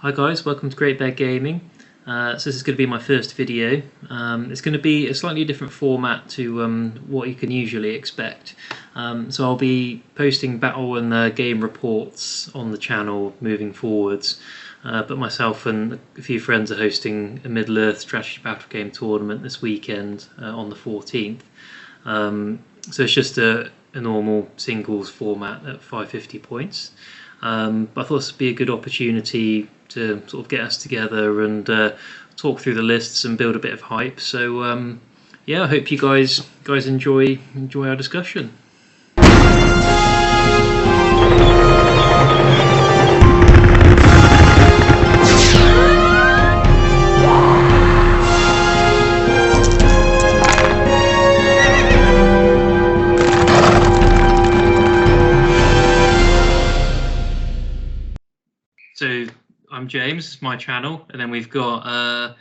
Hi guys, welcome to Great Bear Gaming. So this is going to be my first video. It's going to be a slightly different format to what you can usually expect. So I'll be posting battle and game reports on the channel moving forwards. But myself and a few friends are hosting a Middle-earth strategy battle game tournament this weekend on the 14th. So it's just a normal singles format at 550 points. But I thought this would be a good opportunity to sort of get us together and talk through the lists and build a bit of hype. So yeah, I hope you guys enjoy our discussion. So I'm James, it's my channel, and then we've got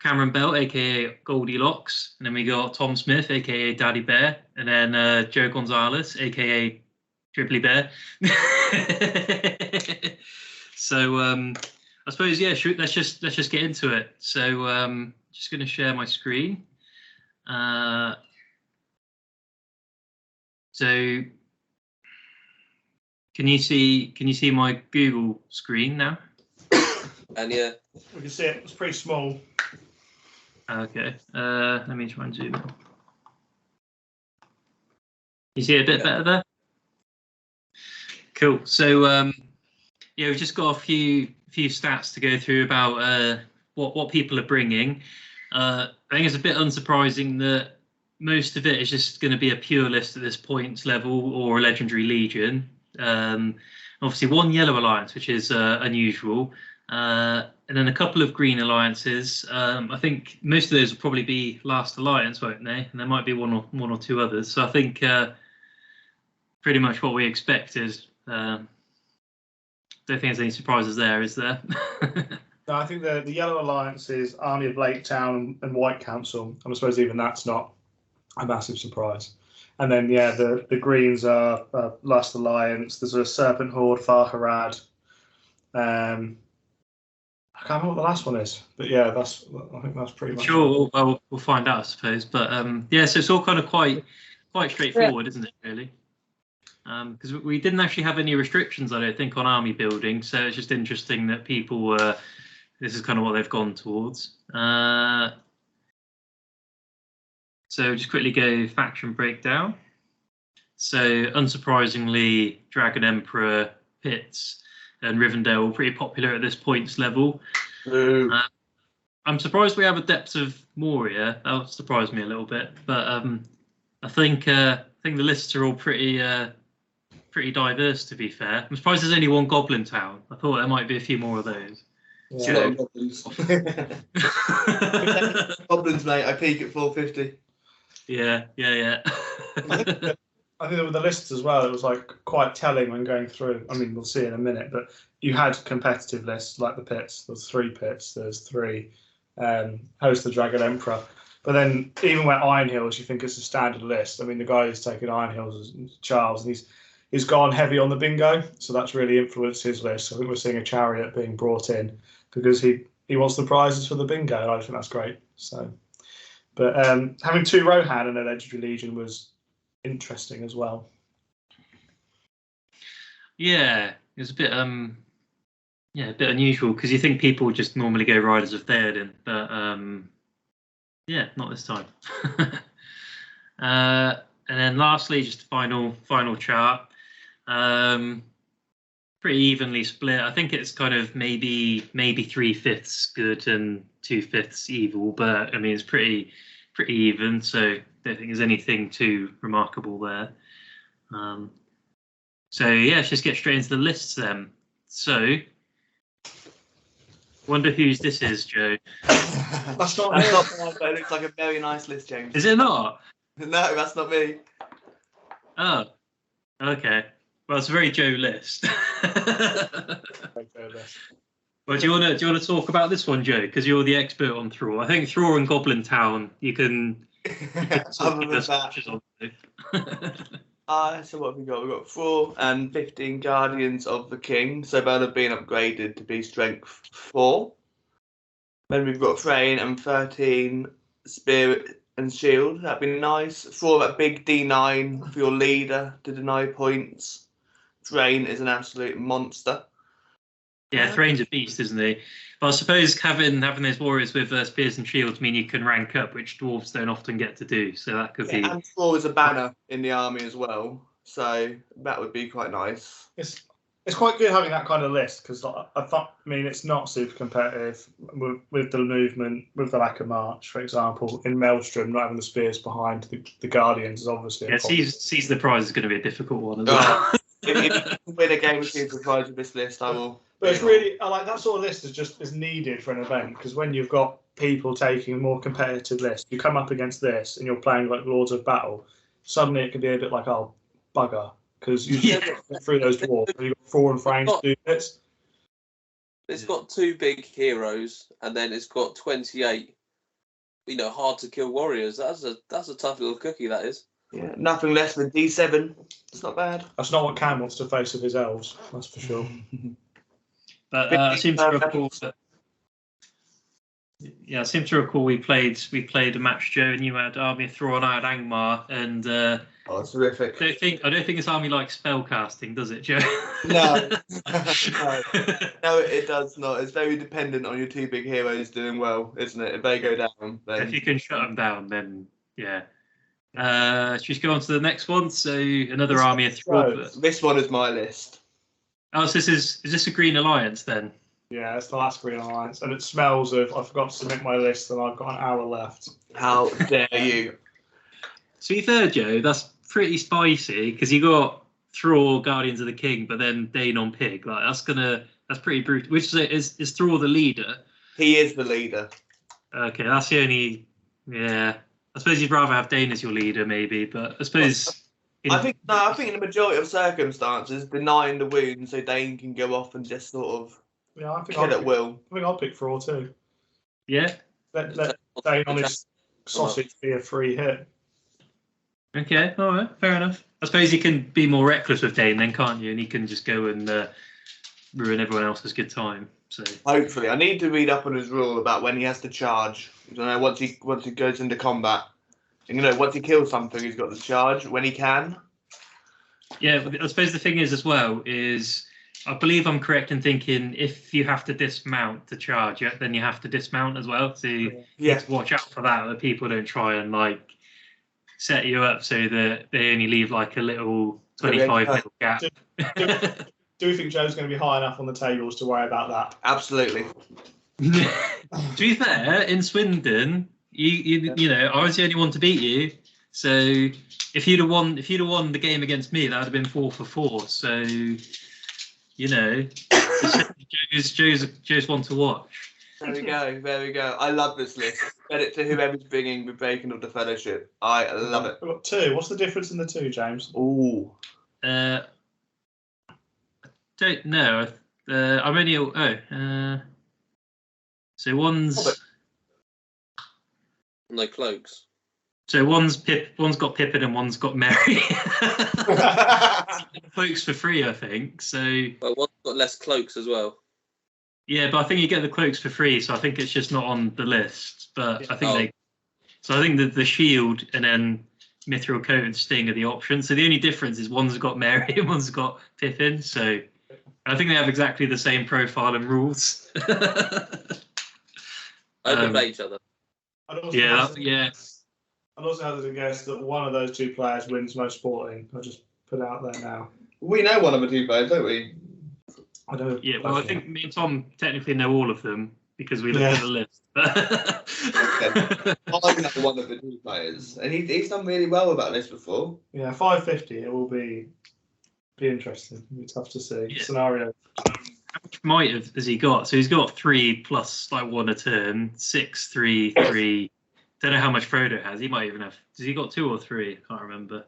Cameron Bell, aka Goldilocks, and then we got Tom Smith, aka Daddy Bear, and then Joe Gonzalez, aka Dribbley Bear. So I suppose let's just get into it. So just going to share my screen. So can you see my Google screen now? And yeah, we can see it. It's pretty small. Okay. Let me try and zoom in. You see it a bit better there? Cool. So yeah, we've just got a few stats to go through about what people are bringing. I think it's a bit unsurprising that most of it is just going to be a pure list at this points level or a legendary legion. Obviously one yellow alliance, which is unusual, and then a couple of green alliances. I think most of those will probably be last alliance, won't they? And there might be one or two others. So I think pretty much what we expected. Don't think there's any surprises there, is there? No, I think the yellow alliance is Army of Lake Town and White Council, and I suppose even that's not a massive surprise. And then yeah, the greens are Last Alliance. There's a Serpent Horde, Farharad. I can't remember what the last one is, but yeah, I think that's pretty much. Sure, we'll find out, I suppose. But yeah, so it's all kind of quite straightforward, isn't it? Really, because we didn't actually have any restrictions, I don't think, on army building. So it's just interesting that people this is kind of what they've gone towards. So just quickly go faction breakdown. So unsurprisingly, Dragon Emperor, Pitts, and Rivendell are pretty popular at this points level. I'm surprised we have a depth of Moria. That surprised me a little bit, but I think the lists are all pretty diverse. To be fair, I'm surprised there's only one Goblin Town. I thought there might be a few more of those. yeah. Goblins. Goblins, mate. I peak at 450. Yeah. I think with the lists as well, it was like quite telling when going through. I mean, we'll see in a minute, but you had competitive lists like the pits. There's 3 pits. There's 3 host the Dragon Emperor. But then even when Iron Hills, you think it's a standard list. I mean, the guy who's taken Iron Hills is Charles, and he's gone heavy on the bingo, so that's really influenced his list. I think we're seeing a chariot being brought in because he wants the prizes for the bingo, and I think that's great. So, but having 2 Rohan and a legendary legion was interesting as well. Yeah, it was a bit a bit unusual because you think people would just normally go Riders of Theoden, but yeah, not this time. And then lastly, just a final chart. Pretty evenly split. I think it's kind of maybe 3/5 good and 2/5 evil, but I mean it's pretty even. So I don't think there's anything too remarkable there. So yeah, let's just get straight into the lists then. So, wonder whose this is, Joe. That's not mine, but it looks like a very nice list, James. Is it not? No, that's not me. Oh, okay. Well, it's a very Joe list. Well, do you want to talk about this one, Joe? Because you're the expert on Thrall. I think Thrall and Goblin Town, you can Other than that, on So what have we got? We've got 4 and 15 Guardians of the King. So they'll have been upgraded to be strength 4. Then we've got Thrain and 13 Spirit and Shield. That'd be nice. 4 that big D9 for your leader to deny points. Thrain is an absolute monster. Yeah, Thrain's a beast, isn't he? But I suppose having those warriors with spears and shields mean you can rank up, which dwarves don't often get to do. So that could be. And 4 is a banner in the army as well. So that would be quite nice. It's quite good having that kind of list because it's not super competitive with the movement, with the lack of march, for example. In Maelstrom, not having the spears behind the Guardians is obviously. Yeah, seize the prize is going to be a difficult one as well. If you can win a game of Seize the Prize with this list, I will. But it's really, I like that sort of list is needed for an event because when you've got people taking a more competitive list, you come up against this and you're playing like Lords of Battle. Suddenly it can be a bit like, oh, bugger. Because you get through those dwarves, you've got 4 and Frames to do bits. It's got 2 big heroes, and then it's got 28, hard to kill warriors. That's a tough little cookie, that is. Yeah, nothing less than D7. It's not bad. That's not what Cam wants to face with his elves, that's for sure. But I seem to recall that. Yeah, I seem to recall we played a match, Joe, and you had Army of Thrawn, I had Angmar, and oh, it's terrific. I don't think this army likes spell casting, does it, Joe? No. No, it does not. It's very dependent on your 2 big heroes doing well, isn't it? If they go down, then if you can shut them down, then yeah. Should we go on to the next one? So another Army of Thrawn. This one is my list. Oh, so is this a Green Alliance then? Yeah, it's the last Green Alliance, and it smells of I forgot to submit my list, and I've got an hour left. How dare you? To be fair, Joe, that's pretty spicy because you got Thrall, Guardians of the King, but then Dane on Pig. Like that's pretty brutal. Which is Thrall the leader? He is the leader. Okay, that's the only. Yeah, I suppose you'd rather have Dane as your leader, maybe, but I suppose. I think in the majority of circumstances, denying the wound so Dane can go off and just sort of kill at will. I think I'll pick Thrall too. Yeah. Let Dane on his sausage be a free hit. Okay, all right, fair enough. I suppose you can be more reckless with Dane then, can't you? And he can just go and ruin everyone else's good time. So hopefully, I need to read up on his rule about when he has to charge. Once he goes into combat, and once he kills something, he's got to charge when he can. Yeah, I suppose the thing is as well is I believe I'm correct in thinking if you have to dismount to charge, then you have to dismount as well. So you have to watch out for that people don't try and set you up so that they only leave a little 25 little gap. Do we think Joe's going to be high enough on the tables to worry about that? Absolutely. To be fair, in Swindon, I was the only one to beat you. So if you'd have won the game against me, that would have been 4 for 4. So Joe's one to watch. There we go. I love this list. Credit to whoever's bringing the Breaking of the Fellowship. I love it. We've got 2. What's the difference in the 2, James? Ooh. I don't know. I'm only. So one's. No cloaks. So one's got Pippin and one's got Merry. Cloaks for free, I think. So. Well, one's got less cloaks as well. Yeah, but I think you get the cloaks for free, so I think it's just not on the list. But I think I think the shield and then Mithril Coat and Sting are the options. So the only difference is one's got Merry and one's got Pippin. So I think they have exactly the same profile and rules. Overplay each other. I'd also have to guess that one of those 2 players wins most sporting. I'll just put it out there now. We know one of the 2 players, don't we? I don't. Yeah, well, I think me and Tom technically know all of them because we looked at the list. I know one of the 2 players, and he's done really well with that list before. Yeah, 550. It will be interesting. It'll be tough to see. Yeah. Scenario. How much might has he got? So he's got 3 plus 1 a turn, 6, 3, 3. Don't know how much Frodo has. He might even have. Has he got 2 or 3? I can't remember.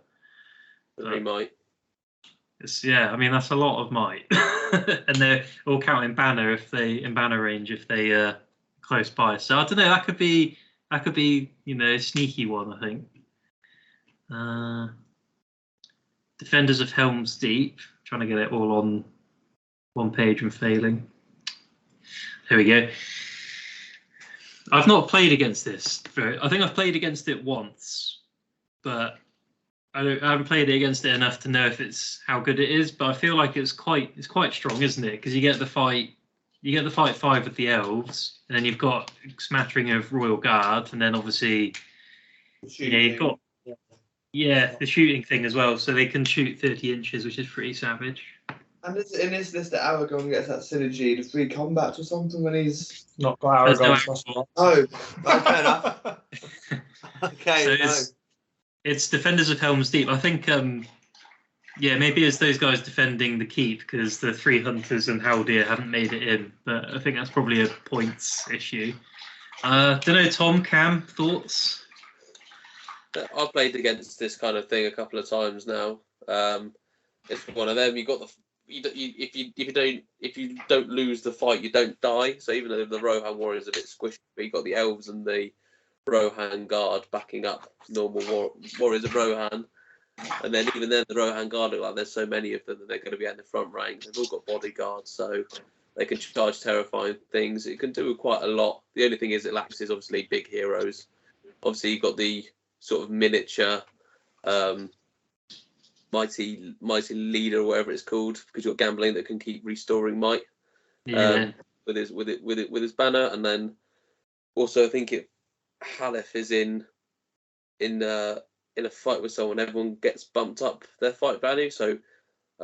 He might. Yeah, I mean that's a lot of might, and they're all counting banner in banner range if they close by. So I don't know. That could be a sneaky one. I think. Defenders of Helm's Deep. Trying to get it all on one page and failing. There we go. I've not played against this. I think I've played against it once, but I haven't played it against it enough to know if it's how good it is. But I feel like it's quite strong, isn't it? Because you get the fight 5 with the elves, and then you've got a smattering of Royal Guard, and then obviously you've got the shooting thing as well. So they can shoot 30 inches, which is pretty savage. And in his list that Aragon gets that synergy, the 3 combats or something when he's not got Aragon. Oh, fair enough. Okay, so it's Defenders of Helm's Deep. I think, maybe it's those guys defending the keep because the 3 hunters and Haldir haven't made it in. But I think that's probably a points issue. Don't know, Tom, Cam, thoughts? I've played against this kind of thing a couple of times now. It's one of them. You got the if you don't lose the fight, you don't die. So even though the Rohan warrior is a bit squishy, but you got the elves and the Rohan guard backing up normal warriors of Rohan, and then even then the Rohan guard look like there's so many of them that they're going to be in the front rank. They've all got bodyguards, so they can charge terrifying things. It can do quite a lot. The only thing is it lacks is obviously big heroes. Obviously you've got the sort of miniature mighty leader or whatever it's called, because you've got gambling that can keep restoring might with his banner. And then also I think Halef is in a fight with someone, everyone gets bumped up their fight value. So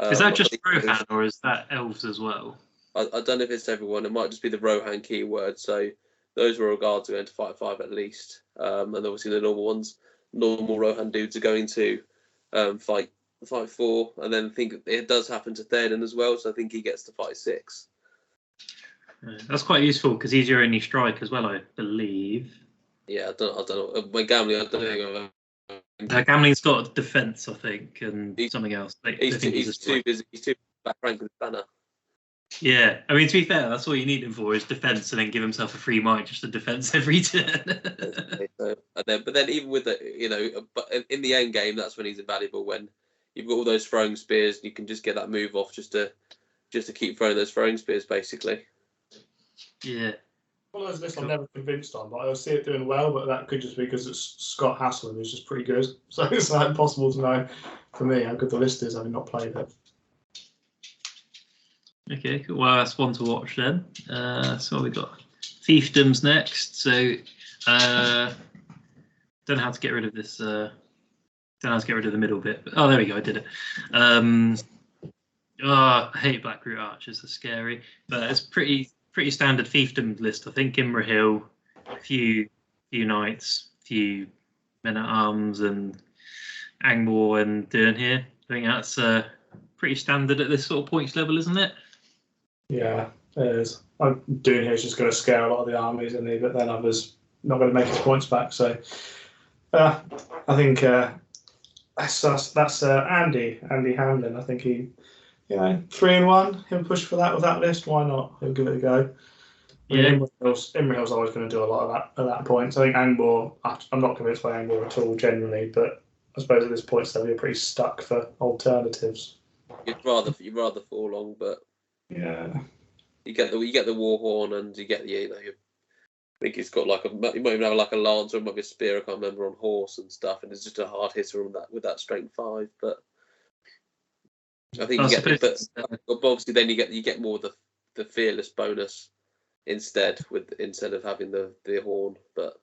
is that just Rohan or is that elves as well? I don't know if it's everyone. It might just be the Rohan keyword. So those Royal Guards are going to fight 5 at least, and obviously the normal Rohan dudes are going to fight 4, and then I think it does happen to Theoden as well, so I think he gets to fight 6. That's quite useful because he's your only strike as well, I believe. Yeah, I don't know. When gambling, I don't know. Gambling's got defense, I think, and something else. He's too busy. He's too back rank with banner. Yeah, I mean, to be fair, that's all you need him for is defense, and then give himself a free might just to defense every turn. But then even with the, but in the end game, that's when he's invaluable. When you've got all those throwing spears, you can just get that move off just to keep throwing those throwing spears, basically. Yeah. One of those lists I'm never convinced on, but I see it doing well, but that could just be because it's Scott Haslam, who's just pretty good. So it's like impossible to know for me how good the list is, having not played it. Okay, cool. Well, that's one to watch then. So what we got? Fiefdoms next. So don't know how to get rid of this. Don't know how to get rid of the middle bit. But, there we go. I did it. I hate Blackroot Archers. They're scary, but it's pretty standard fiefdom list. I think Imrahil, a few knights, few men at arms, and Angmor and Durnhir. I think that's pretty standard at this sort of points level, isn't it? Yeah, it is. I'm doing here is just going to scare a lot of the armies, isn't he? But then others not going to make his points back. So I think that's Andy Hamlin. I think he, 3-1. He'll push for that with that list. Why not? He'll give it a go. Yeah. Imrahil's always going to do a lot of that at that point. So I think Angmor, I'm not convinced by Angmor at all generally, but I suppose at this point they'll be pretty stuck for alternatives. You'd rather fall long, but yeah, you get the war horn and you get the I think he's got you might even have like a lance or it might be a spear, I can't remember, on horse and stuff, and it's just a hard hitter on that with that strength 5. But I think but obviously then you get more of the fearless bonus instead of having the horn. But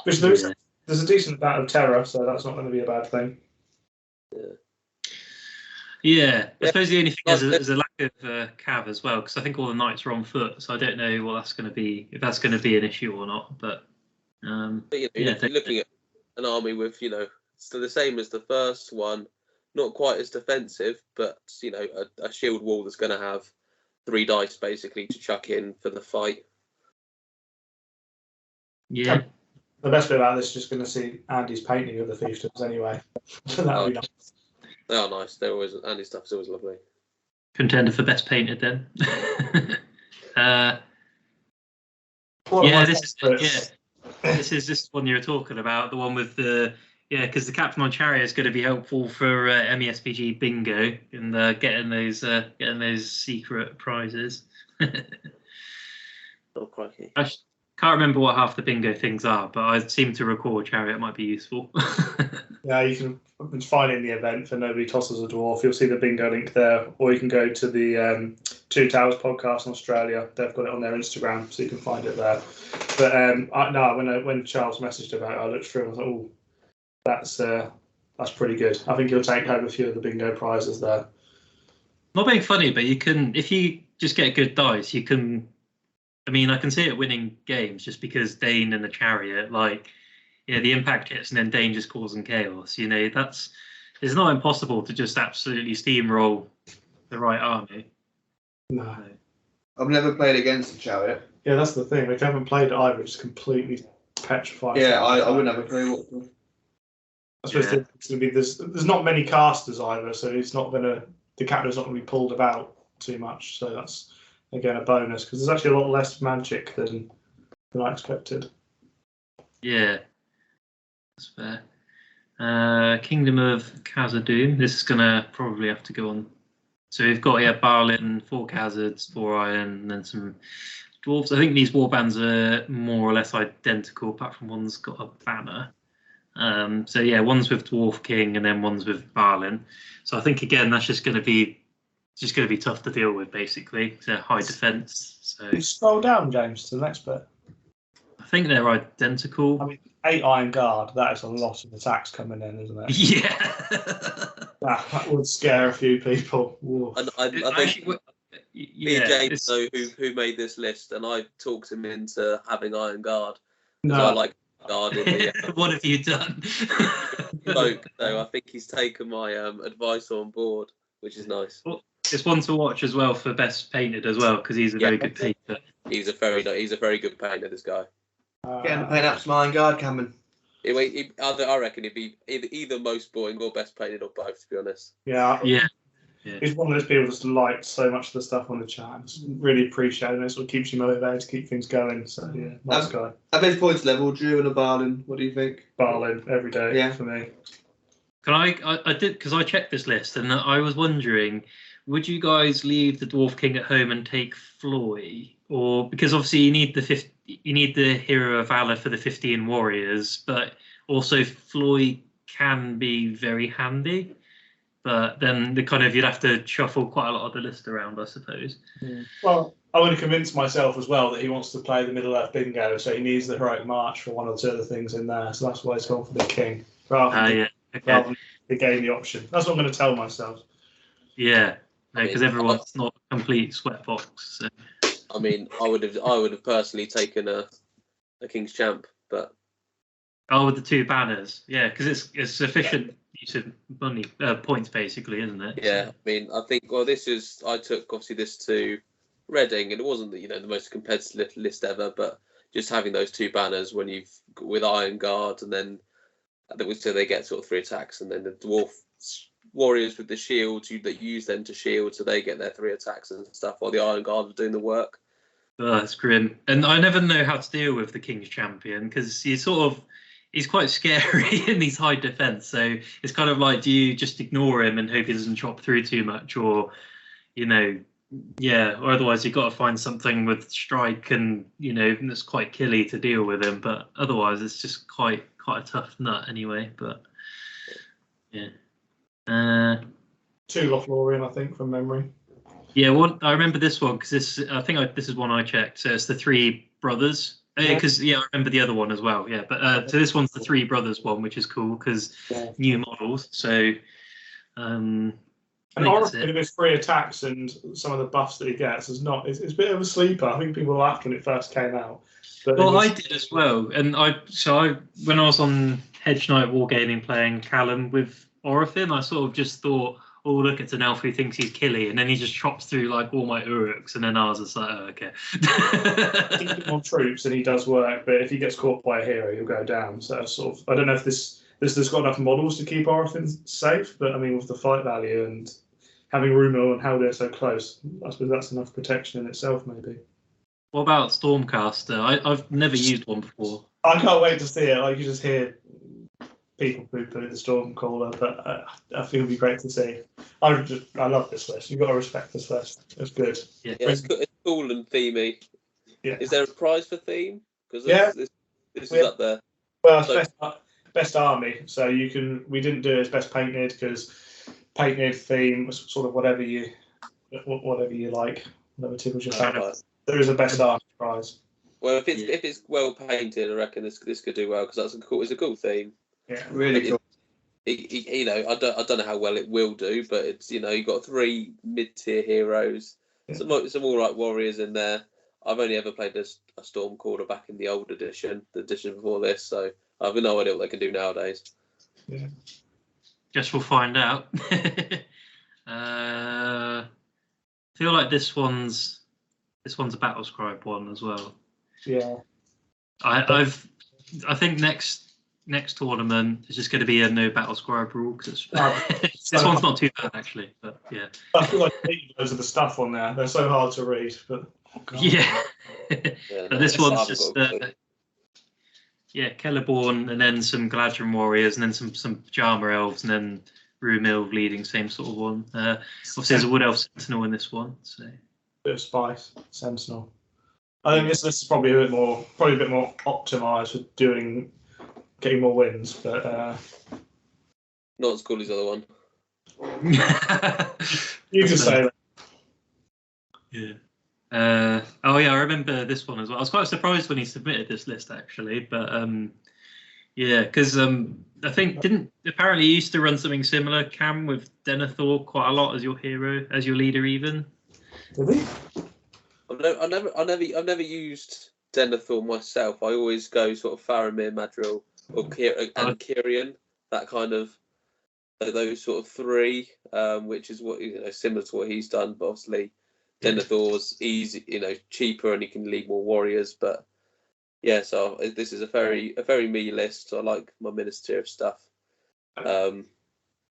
which there's a decent amount of terror, so that's not going to be a bad thing. Yeah, I suppose the only thing is there's a lack of cav as well, because I think all the knights are on foot, so I don't know what that's going to be, if that's going to be an issue or not. But you're looking at an army with still the same as the first one, not quite as defensive, but a shield wall that's going to have 3 dice basically to chuck in for the fight. Yeah. The best bit about this is just going to see Andy's painting of the fiefdoms anyway. That'll be nice. They are nice. They're always Andy's stuff's always lovely. Contender for best painted then. This is this one you were talking about, the one with the Yeah, because the captain on chariot is going to be helpful for MESPG bingo and getting those secret prizes. Oh, crikey. I can't remember what half the bingo things are, but I seem to recall chariot might be useful. Yeah, you can find it in the event for Nobody Tosses a Dwarf. You'll see the bingo link there, or you can go to the Two Towers podcast in Australia. They've got it on their Instagram, so you can find it there. But when Charles messaged about it, I looked through and I thought, oh, that's pretty good. I think you'll take home a few of the bingo prizes there. Not being funny, but you can, if you just get good dice, you can. I mean, I can see it winning games just because Dane and the chariot, the impact hits and then Dane just causing chaos. It's not impossible to just absolutely steamroll the right army. No. I've never played against the chariot. Yeah, that's the thing. If you haven't played it either, it's completely petrified. Yeah, I wouldn't have a clue what to. I suppose it's going to be there's not many casters either, so the captain's not going to be pulled about too much. So that's again a bonus because there's actually a lot less magic than I expected. Yeah, that's fair. Kingdom of Khazad-dûm. This is going to probably have to go on. So we've got Barlin, 4 Khazards, 4 Iron, and then some dwarves. I think these warbands are more or less identical, apart from one's got a banner. One's with Dwarf King and then one's with Barlin. So I think again that's just going to be tough to deal with. Basically, it's a high defense. So you scroll down, James, to the next bit. I think they're identical. I mean, 8 Iron Guard. That is a lot of attacks coming in, isn't it? Yeah, that would scare a few people. And I think me and James know who made this list, and I talked him into having Iron Guard. No, I like Guard in the what have you done? bloke, though. I think he's taken my advice on board, which is nice. Well, it's one to watch as well for best painted as well because he's a very good painter. He's a very good painter. This guy. Getting to paint up some Iron Guard, Cameron. I reckon he'd be either most boring or best painted or both. To be honest. Yeah. Yeah. He's one of those people that's liked so much of the stuff on the chat. Just really appreciate it. It sort of keeps you motivated to keep things going. So yeah, nice guy. At this points level, Drew and a Barlin. What do you think? Barlin every day for me. Can I did because I checked this list and I was wondering, would you guys leave the Dwarf King at home and take Floy, or because obviously you need the Hero of Valor for the 15 warriors, but also Floy can be very handy. But then you'd have to shuffle quite a lot of the list around, I suppose. Yeah. Well, I want to convince myself as well that he wants to play the Middle Earth bingo, so he needs the Heroic March for one or two other things in there. So that's why he's gone for the King rather than the game the option. That's what I'm going to tell myself. Yeah, because everyone's not a complete sweatbox. So. I mean, I would have personally taken a King's Champ, but with the 2 banners, because it's sufficient use of money points basically, isn't it? Yeah, I mean, I think I took obviously this to Reading, and it wasn't the most competitive list ever, but just having those 2 banners when with Iron Guard, and then so they get sort of 3 attacks, and then the Dwarf warriors with the shields that use them to shield, so they get their 3 attacks and stuff, while the Iron Guard are doing the work. Oh, that's grim. And I never know how to deal with the King's Champion because he's quite scary in these high defense. So it's kind of like, do you just ignore him and hope he doesn't chop through too much, or or otherwise you've got to find something with strike and that's quite killy to deal with him. But otherwise, it's just quite a tough nut anyway. But yeah. 2 Lothlorien, I think, from memory. Yeah, I remember this one because this is one I checked. So it's the 3 brothers. Because I remember the other one as well. Yeah, but so this one's the 3 brothers one, which is cool because new models. So and honestly, with his 3 attacks and some of the buffs that he gets, it's a bit of a sleeper. I think people laughed when it first came out. But I did as well. And when I was on Hedge Knight Wargaming playing Callum with Orifin, I sort of just thought, oh, look, it's an elf who thinks he's killy, and then he just chops through all my Uruks, and then I was just like, oh, okay. He's on troops and he does work, but if he gets caught by a hero, he'll go down. So I don't know if this has got enough models to keep Orifin safe, but I mean, with the fight value and having rumour on how they're so close, I suppose that's enough protection in itself, maybe. What about Stormcaster? I've never used one before. I can't wait to see it. You just hear people poo-poo the Stormcaller, but I think it'd be great to see. I love this list. You've got to respect this list. It's good. Yeah, it's cool and themey. Yeah. Is there a prize for theme? Because this is up there. Well, it's best army. So you can. We didn't do it as best painted because painted theme was sort of whatever you like, whatever tickles your fancy. Right. There is a best army prize. Well, if it's well painted, I reckon this could do well because it's a cool theme. Yeah, Really cool. You know, I don't know how well it will do, but it's, you know, you've got 3 mid-tier heroes, some all right warriors in there. I've only ever played a Stormcaller back in the old edition, the edition before this, so I've no idea what they can do nowadays. Yeah. Guess we'll find out. I feel like this one's a Battle Scribe one as well. Yeah. I think next tournament is just going to be a no Battle Scribe rule because this one's not too bad actually, but yeah. I feel like those are the stuff on there. They're so hard to read, but yeah. But this one's just Kellerborn and then some Galadrim warriors and then some Pajama elves and then Room Elf leading, same sort of one. Obviously there's a Wood Elf Sentinel in this one, so bit of spice, Sentinel. I think this is probably a bit more optimised for getting more wins, but not as cool as the other one. You can say that. Yeah. I remember this one as well. I was quite surprised when he submitted this list actually, but yeah, because I think apparently you used to run something similar, Cam, with Denethor quite a lot as your hero, as your leader even. Did he? I've never used Denethor myself. I always go sort of Faramir, Madril, or Kyrian, that kind of those sort of 3, which is what, you know, similar to what he's done. But obviously, Denethor's easy, you know, cheaper, and he can lead more warriors. But yeah, so this is a very me list. So I like my Minister of stuff. All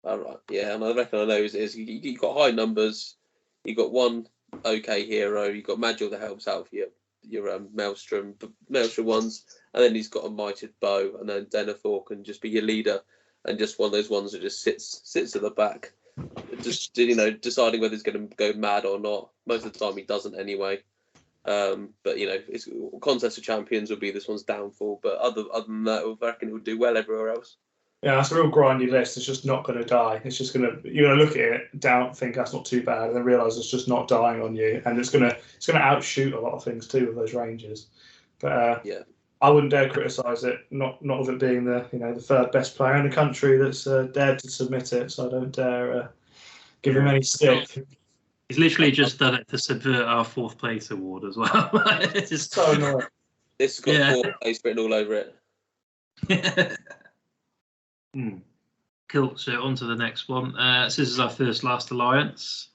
right, yeah, and I reckon I know is you got high numbers. You got one okay hero. You got Madril that helps out for your Maelstrom ones, and then he's got a mighted bow, and then Denethor can just be your leader, and just one of those ones that just sits at the back, just, you know, deciding whether he's going to go mad or not. Most of the time he doesn't anyway. But you know, it's Contest of Champions will be this one's downfall, but other than that, I reckon it will do well everywhere else. Yeah, that's a real grindy list. It's just not going to die. It's just you're going to look at it, think that's not too bad, and then realise it's just not dying on you, and it's going to outshoot a lot of things too with those ranges. But yeah, I wouldn't dare criticise it. Not of it being the 3rd best player in the country that's dared to submit it. So I don't dare give him any stick. He's literally just done it to subvert our 4th place award as well. It's just so annoying. This has got 4th place written all over it. Cool. So on to the next one. So this is our first last alliance.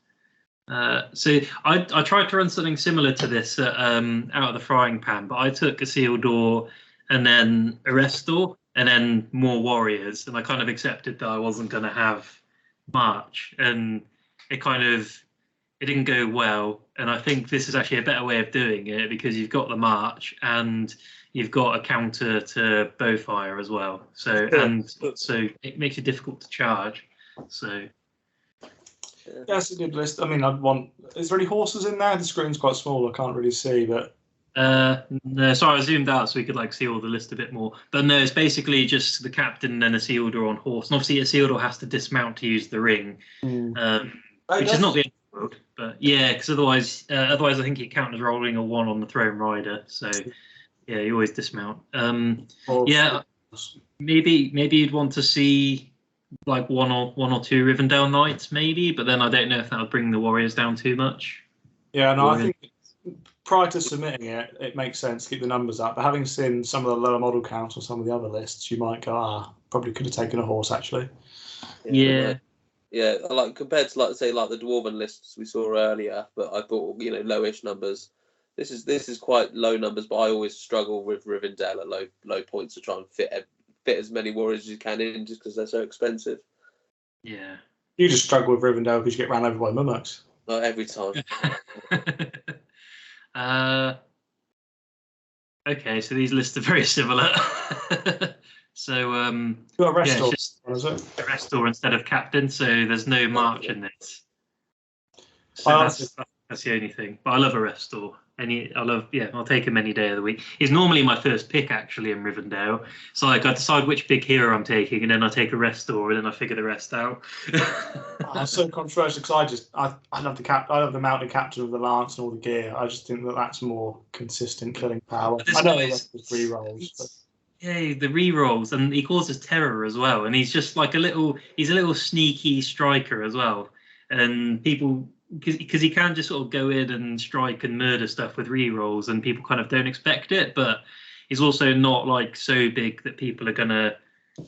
So I tried to run something similar to this out of the frying pan, but I took Isildur and then Arestor and then more warriors, and I kind of accepted that I wasn't going to have much, and it didn't go well. And I think this is actually a better way of doing it because you've got the march and you've got a counter to bowfire as well. So so it makes it difficult to charge. So yeah, that's a good list. I mean, is there any horses in there? The screen's quite small. I can't really see, but no, sorry, I zoomed out so we could see all the list a bit more. But no, it's basically just the captain and then Isildur on horse. And obviously Isildur has to dismount to use the ring, which is not the end of the world. But yeah, because otherwise I think it counts as rolling a 1 on the Throne Rider. So yeah, you always dismount. Yeah, maybe you'd want to see like one or two Rivendell Knights, maybe. But then I don't know if that would bring the warriors down too much. Yeah, no, I think prior to submitting it, it makes sense to keep the numbers up. But having seen some of the lower model counts on some of the other lists, you might go, probably could have taken a horse actually. Yeah. Yeah, like compared to say the Dwarven lists we saw earlier, but I thought, you know, lowish numbers. This is quite low numbers, but I always struggle with Rivendell at low points to try and fit as many warriors as you can in, just because they're so expensive. Yeah. You just struggle with Rivendell because you get ran over by Mummox. Not every time. Okay, so these lists are very similar. So Got a rest yeah, stall, it's just is it? a restor instead of captain, so there's no march in this. So Oh, that's the only thing. But I love a restor. I'll take him any day of the week. He's normally my first pick actually in Rivendell. So like I decide which big hero I'm taking, and then I take a restor, and then I figure the rest out. That's so controversial because I love the mounted captain of the lance and all the gear. I just think that's more consistent killing power. I know the rest is re-rolls, but yeah, the re-rolls, and he causes terror as well. And he's just like he's a little sneaky striker as well. And people, because he can just sort of go in and strike and murder stuff with re-rolls, and people kind of don't expect it. But he's also not like so big that people are gonna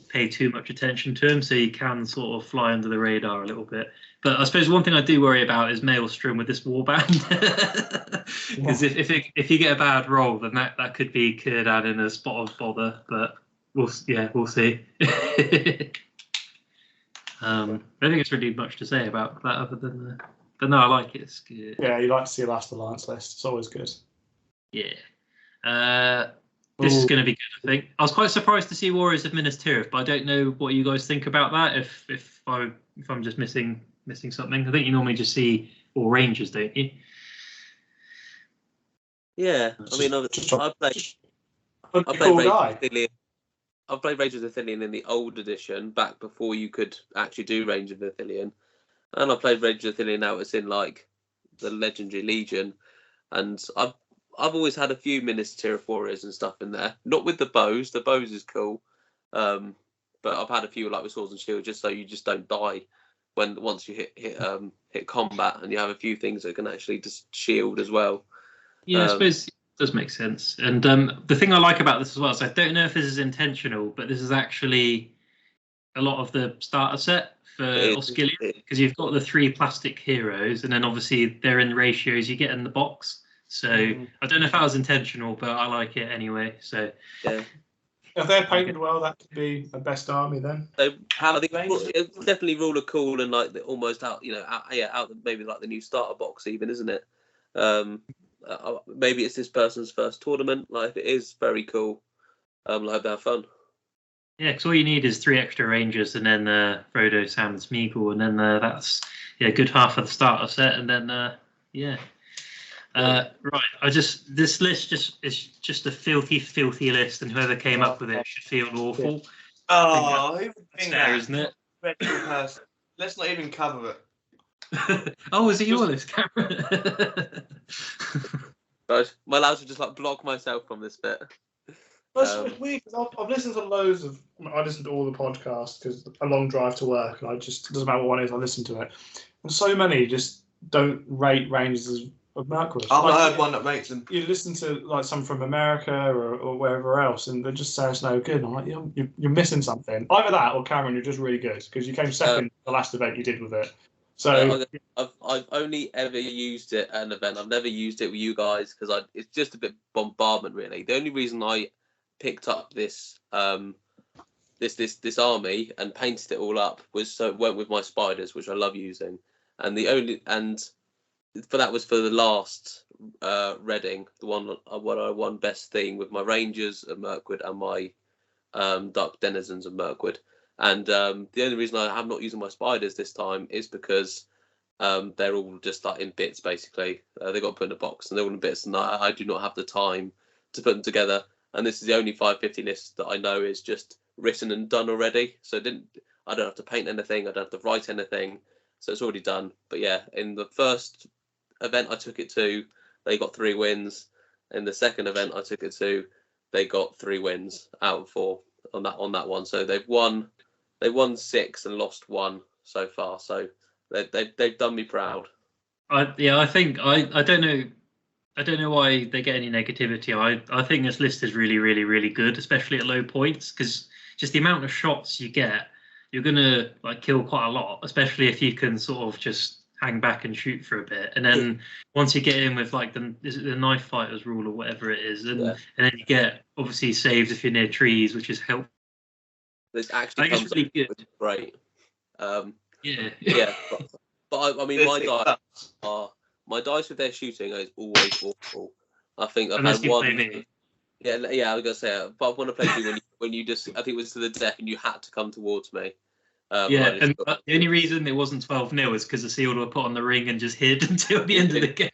pay too much attention to him, so he can sort of fly under the radar a little bit. But I suppose one thing I do worry about is Maelstrom with this warband, because if you get a bad roll, then that could be Círdan in a spot of bother. But we'll see. I don't think it's really much to say about that other than. But no, I like it. It's good. yeah, you like to see a last alliance list. It's always good. Yeah. This is going to be good, I think. I was quite surprised to see Warriors of Minas Tirith, but I don't know what you guys think about that. If I'm just missing something, I think you normally just see all Rangers, don't you? Yeah, I mean, I played Rangers of Athelion in the old edition, back before you could actually do Rangers of Athelion, and I played Rangers of Athelion now it's in like the Legendary Legion, and I've always had a few Minas Tirith Warriors and stuff in there. Not with the bows. The bows is cool, but I've had a few like with swords and shields, just so you just don't die once you hit combat, and you have a few things that can actually just shield as well. Yeah, I suppose it does make sense. And the thing I like about this as well is I don't know if this is intentional, but this is actually a lot of the starter set for Osgiliath, because you've got the 3 plastic heroes, and then obviously they're in ratios you get in the box. So I don't know if that was intentional, but I like it anyway. So yeah, if they're painted well, that could be a best army then. So I think it's definitely ruler cool and like almost out, out maybe like the new starter box even, isn't it? Maybe it's this person's first tournament. Like if it is, very cool. I hope they have fun. Yeah, because all you need is 3 extra Rangers, and then Frodo, Sam, and Smeagol, and then that's a good half of the starter set, and then right. This list is just a filthy list, and whoever came up with it should feel awful. Oh, who would think fair, that? isn't it? Person. Let's not even cover it. Oh, is it your list, Cameron? Guys, am I allowed to just like block myself from this bit? It's weird because I've listened to loads of. I listen to all the podcasts because a long drive to work, and it doesn't matter what one is. I listen to it, and so many just don't rate Rangers of Mirkwood. I've not heard one that rates them. You listen to like some from America or wherever else, and they just say it's no good. And I'm like, you're missing something. Either that or Cameron, you're just really good because you came second the last event you did with it. So I've only ever used it at an event. I've never used it with you guys because it's just a bit bombardment really. The only reason I picked up this this army and painted it all up was so it went with my spiders, which I love using, and for that was for the last Reading, the one what I won best theme with my Rangers of Mirkwood and my Dark Denizens of Mirkwood. And the only reason I have not using my spiders this time is because they're all just like in bits basically. They got put in a box and they're all in bits, and I do not have the time to put them together. And this is the only 550 list that I know is just written and done already. So I don't have to paint anything. I don't have to write anything. So it's already done. But yeah, in the first event I took it to, they got 3 wins. In the second event I took it to, they got 3 wins out of 4 on that one. So they've won 6 and lost 1 so far. So they've done me proud. I think I don't know. I don't know why they get any negativity. I think this list is really, really, really good, especially at low points, because just the amount of shots you get, you're gonna like kill quite a lot, especially if you can sort of just hang back and shoot for a bit. And then once you get in with like the knife fighters rule or whatever it is, and then you get obviously saves if you're near trees, which is helpful. This actually comes really good. Great. Yeah. But I mean, my dice with their shooting is always awful. I think I've had one. Yeah, I was gonna say, but I want to play you when you when you just, I think it was to the deck and you had to come towards me. Yeah, and the only reason it wasn't 12-0 is because the sealed were put on the ring and just hid until the end of the game.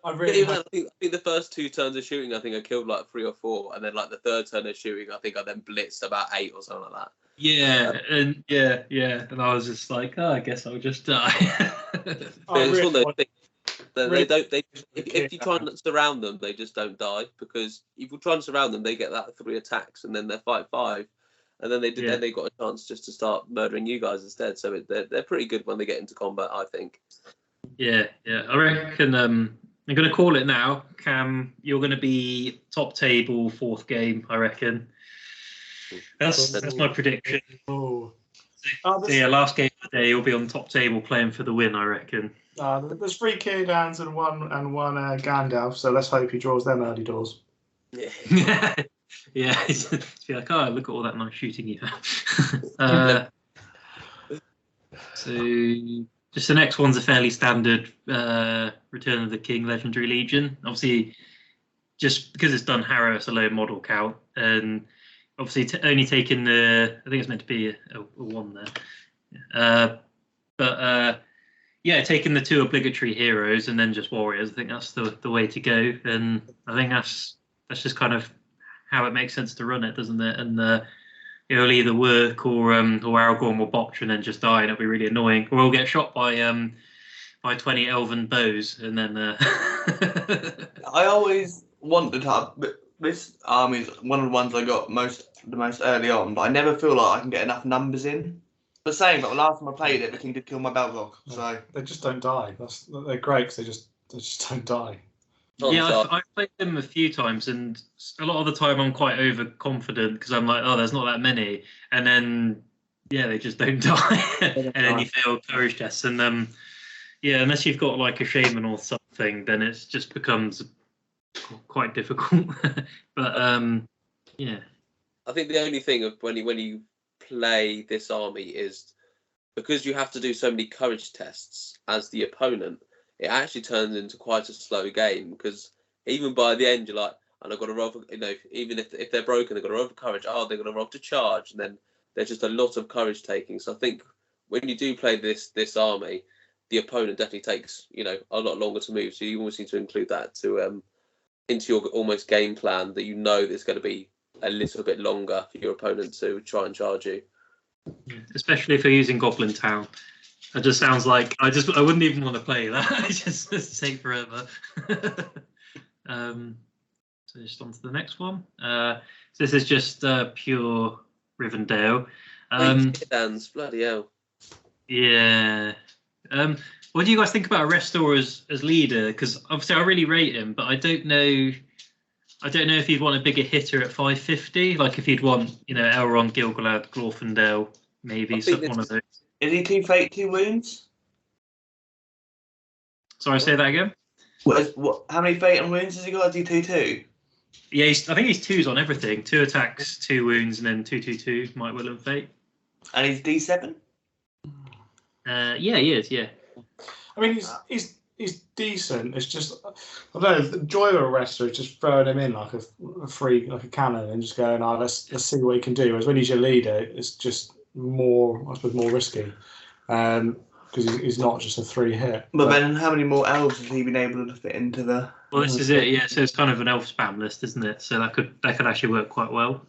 I think the first 2 turns of shooting, I think I killed like 3 or 4, and then like the third turn of shooting, I think I then blitzed about 8 or something like that. Yeah, and and I was just like, oh, I guess I'll just die. It's one of those things. If you try and surround them, they just don't die, because if you try and surround them, they get that 3 attacks and then they fight 5, and then then they got a chance just to start murdering you guys instead. So they're pretty good when they get into combat, I think. Yeah. I reckon I'm going to call it now. Cam, you're going to be top table 4th game, I reckon. That's my prediction. Oh. So last game of the day, you'll be on top table playing for the win, I reckon. There's 3 Kiergans and one Gandalf, so let's hope he draws them early doors. Yeah. Yeah, be like, oh, look at all that nice shooting you have. So, just the next one's a fairly standard Return of the King Legendary Legion. Obviously, just because it's done Harrow, it's a low model count, and obviously only taking I think it's meant to be a 1 there. Taking the 2 obligatory heroes and then just warriors, I think that's the way to go, and I think that's just kind of how it makes sense to run it, doesn't it? And it'll either work or Aragorn will botch and then just die, and it'll be really annoying. Or we'll get shot by 20 elven bows, and then. I always wanted to have this army is one of the ones I got the most early on, but I never feel like I can get enough numbers in. But saying that, the last time I played it, the king did kill my Balrog, so they just don't die. They're great because they just don't die. Yeah, I've played them a few times, and a lot of the time I'm quite overconfident because I'm like, oh, there's not that many, and then they just don't die, and then you fail courage tests, and unless you've got like a shaman or something, then it just becomes quite difficult. But I think the only thing of when you play this army is because you have to do so many courage tests as the opponent. It actually turns into quite a slow game, because even by the end, you're like, and I've got to roll for, even if they're broken, they've got to roll for courage. Oh, they're going to roll to charge. And then there's just a lot of courage taking. So I think when you do play this army, the opponent definitely takes, a lot longer to move. So you always need to include that into your almost game plan, that there's going to be a little bit longer for your opponent to try and charge you. Especially if you're using Goblin Town. It just sounds like I wouldn't even want to play that. It just take forever. So just on to the next one. So this is just pure Rivendell. Bloody hell. Yeah. What do you guys think about Restor as leader? Because obviously I really rate him, but I don't know if you'd want a bigger hitter at 550. Like if you'd want, Elrond, Gil-galad, Glorfindel, maybe one of those. Is he 2 fate, 2 wounds? Sorry, say that again. How many fate and wounds has he got? Is he 2/2? Yeah, I think he's 2s on everything. 2 attacks, 2 wounds, and then 2/2/2. Might, will, and fate. And he's D7. Yeah, he is. Yeah. I mean, he's decent. It's just I don't know. The joy of a wrestler is just throwing him in like a free, like a cannon, and just going, "Oh, let's see what he can do." Whereas when he's your leader, it's just more risky, because he's not just a 3-hit. But then, how many more elves has he been able to fit into the? Well, this is it. Yeah, so it's kind of an elf spam list, isn't it? So that could actually work quite well,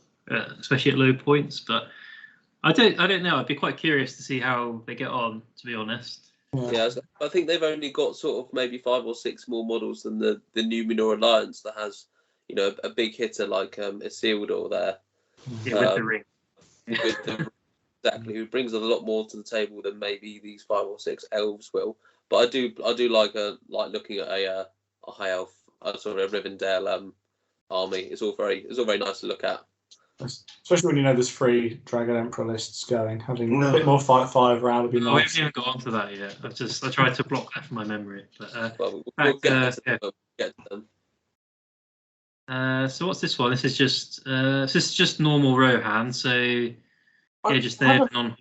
especially at low points. But I don't know. I'd be quite curious to see how they get on, to be honest. Yeah, I think they've only got sort of maybe 5 or 6 more models than the Numenor Alliance that has, a big hitter like Isildur there. Yeah, with the ring. Exactly, who brings a lot more to the table than maybe these 5 or 6 elves will. But I do like looking at a high elf, sort of a Rivendell army. It's all very nice to look at. Especially when there's 3 Dragon Emperor lists going. Having a bit more fight 5 around would be nice. We haven't even got onto that yet. I tried to block that from my memory. But we'll get to them. So what's this one? This is just normal Rohan. So just there on.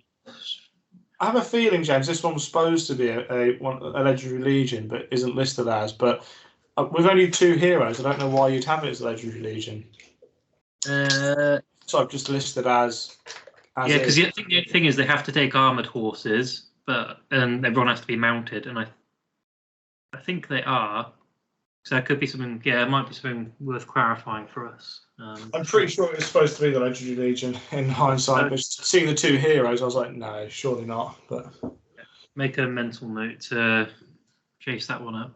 I have a feeling, James, this one was supposed to be a Legendary Legion, but isn't listed as. But with only 2 heroes, I don't know why you'd have it as a Legendary Legion. So I've just listed as yeah, because I think the thing is they have to take armoured horses, but everyone has to be mounted, and I think they are. So that could be something. Yeah, it might be something worth clarifying for us. I'm pretty sure it was supposed to be the Legendary Legion in hindsight, but seeing the two heroes, I was like, no, surely not. But make a mental note to chase that one up,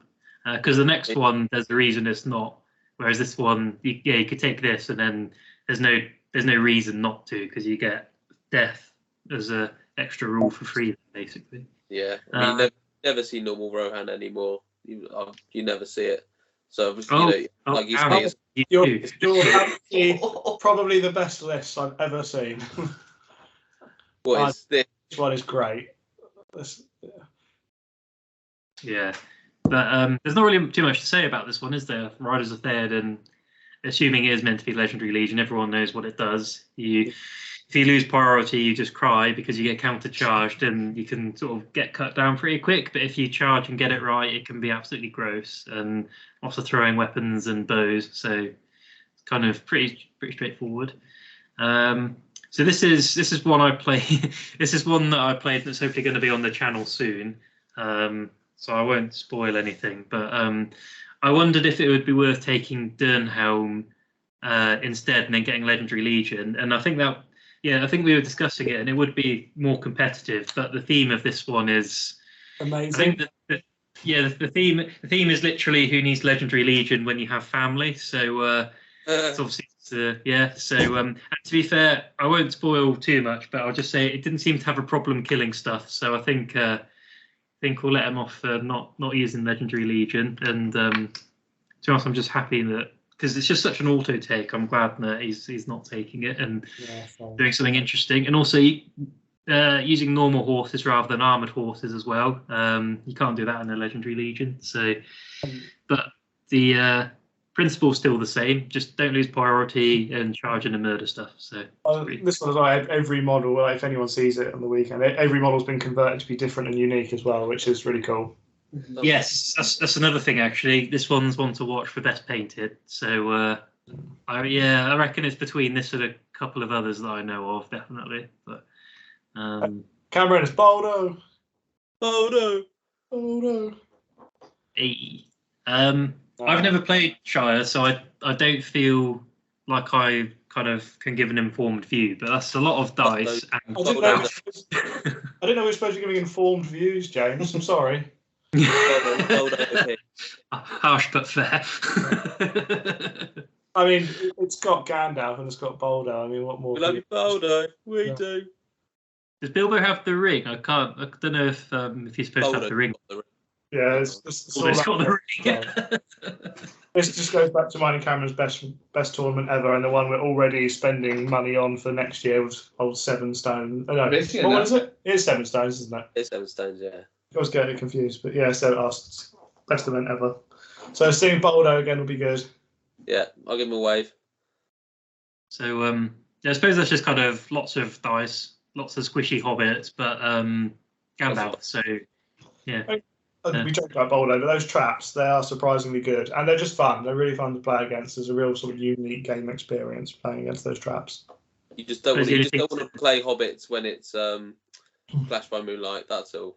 because the next one there's a reason it's not. Whereas this one, you could take this, and then there's no reason not to, because you get death as a extra rule for free, basically. Yeah, I mean, you never see normal Rohan anymore. You never see it. So like you say, you're probably the best list I've ever seen. What is this? This one is great. Yeah, but there's not really too much to say about this one, is there? Riders of Third, and assuming it is meant to be Legendary Legion, everyone knows what it does. If you lose priority, you just cry because you get counter-charged, and you can sort of get cut down pretty quick. But if you charge and get it right, it can be absolutely gross, and lots of throwing weapons and bows. So it's kind of pretty straightforward. So this is one I play. This is one that I played that's hopefully going to be on the channel soon. So I won't spoil anything. But I wondered if it would be worth taking Dernhelm instead, and then getting Legendary Legion. And I think that. Yeah, I think we were discussing it, and it would be more competitive. But the theme of this one is amazing. I think the theme is literally who needs Legendary Legion when you have family. So it's obviously So and to be fair, I won't spoil too much, but I'll just say it didn't seem to have a problem killing stuff. So I think we'll let him off for not using Legendary Legion. And to be honest, I'm just happy that. Because it's just such an auto take. I'm glad that he's not taking it and doing something interesting. And also using normal horses rather than armoured horses as well. You can't do that in a Legendary Legion. So, but the principle's still the same. Just don't lose priority and charge into murder stuff. So this one as well. Every model, if anyone sees it on the weekend, every model's been converted to be different and unique as well, which is really cool. Yes, that's another thing actually. This one's one to watch for best painted. So I reckon it's between this and a couple of others that I know of, definitely. But Cameron, it's Boldo. Hey. I've never played Shire, so I don't feel like I kind of can give an informed view. But that's a lot of dice. I didn't know we were supposed to be giving informed views, James. I'm sorry. Harsh but fair. I mean, it's got Gandalf and it's got Boldo. I mean, what more? We love you, Boldo. We do. Does Bilbo have the ring? I don't know if he's supposed to have the ring. Yeah, it's got the ring. This just goes back to mine and Cameron's best tournament ever, and the one we're already spending money on for next year was old Seven Stone. Oh, no, what is it? It is Seven Stones, isn't it? It's 7 Stones, yeah. I was getting confused, but yeah, so best event ever. So seeing Boldo again will be good. Yeah, I'll give him a wave. So I suppose that's just kind of lots of dice, lots of squishy hobbits, but Gandalf. So yeah. We talked about Boldo, but those traps, they are surprisingly good, and they're just fun. They're really fun to play against. There's a real sort of unique game experience playing against those traps. You just don't want to play hobbits when it's Flash by Moonlight. That's all.